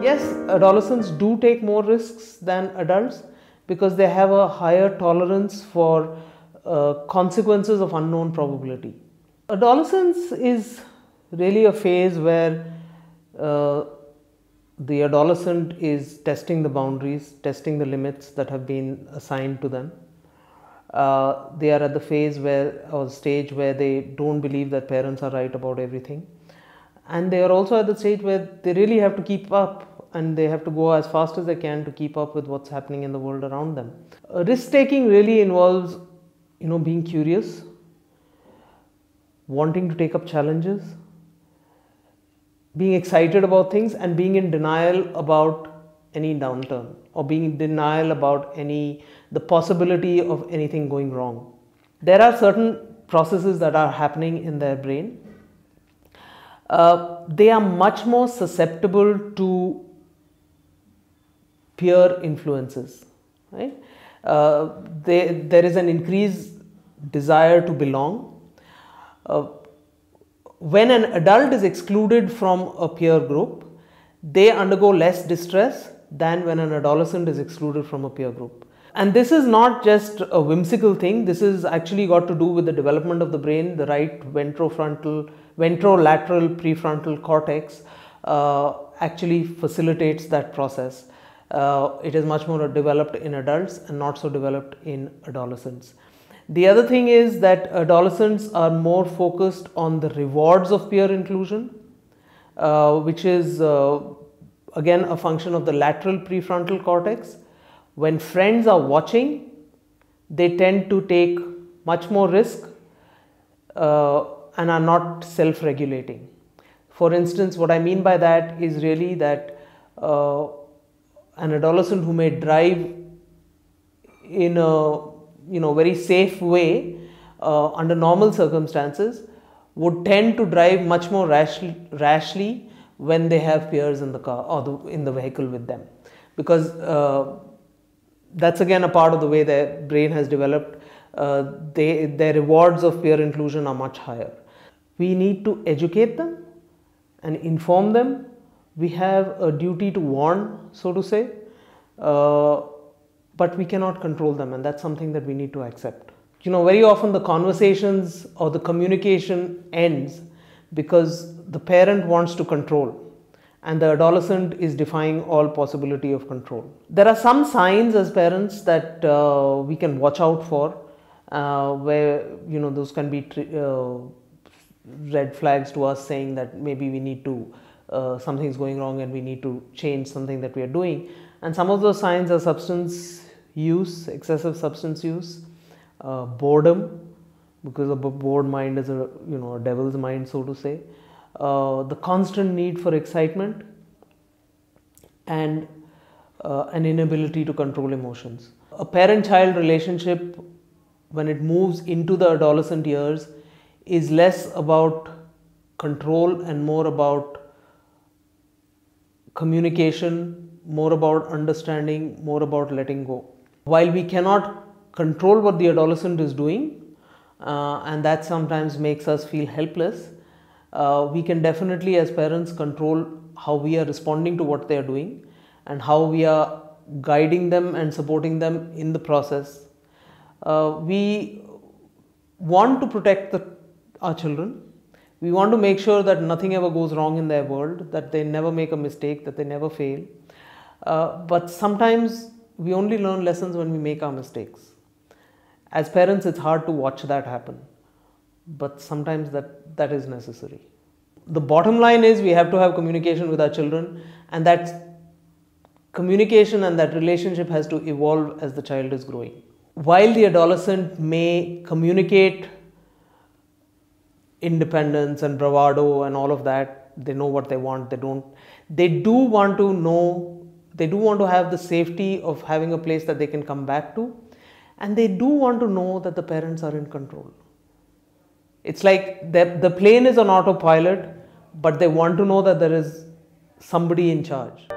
Yes, adolescents do take more risks than adults because they have a higher tolerance for consequences of unknown probability. Adolescence is really a phase where the adolescent is testing the boundaries, testing the limits that have been assigned to them. They are at the phase or stage where they don't believe that parents are right about everything. And they are also at the stage where they really have to keep up and they have to go as fast as they can to keep up with what's happening in the world around them. Risk taking really involves, being curious, wanting to take up challenges, being excited about things, and being in denial about any downturn or being in denial about the possibility of anything going wrong. There are certain processes that are happening in their brain. They are much more susceptible to peer influences, right? There is an increased desire to belong. When an adult is excluded from a peer group, they undergo less distress than when an adolescent is excluded from a peer group. And this is not just a whimsical thing. This is actually got to do with the development of the brain. The right ventrolateral prefrontal cortex actually facilitates that process. It is much more developed in adults and not so developed in adolescents. The other thing is that adolescents are more focused on the rewards of peer inclusion, which is again a function of the lateral prefrontal cortex. When friends are watching, they tend to take much more risk and are not self-regulating. For instance, what I mean by that is really that an adolescent who may drive in a very safe way under normal circumstances would tend to drive much more rashly when they have peers in the car or in the vehicle with them, because that's again a part of the way their brain has developed. Their rewards of peer inclusion are much higher. We need to educate them and inform them. We have a duty to warn, so to say, but we cannot control them, and that's something that we need to accept. Very often the conversations or the communication ends because the parent wants to control and the adolescent is defying all possibility of control. There are some signs as parents that we can watch out for, where those can be red flags to us saying that maybe we need to something's going wrong and we need to change something that we are doing. And some of those signs are substance use, excessive substance use, boredom, because a bored mind is a devil's mind, so to say, the constant need for excitement, and an inability to control emotions. A parent-child relationship, when it moves into the adolescent years, is less about control and more about communication, more about understanding, more about letting go. While we cannot control what the adolescent is doing, and that sometimes makes us feel helpless, we can definitely as parents control how we are responding to what they are doing and how we are guiding them and supporting them in the process. We want to protect our children. We want to make sure that nothing ever goes wrong in their world, that they never make a mistake, that they never fail. But sometimes we only learn lessons when we make our mistakes. As parents, it's hard to watch that happen, but sometimes that is necessary. The bottom line is we have to have communication with our children, and that communication and that relationship has to evolve as the child is growing. While the adolescent may communicate independence and bravado and all of that, they know what they want, they do want to have the safety of having a place that they can come back to, and they do want to know that the parents are in control. It's like the plane is on autopilot, but they want to know that there is somebody in charge.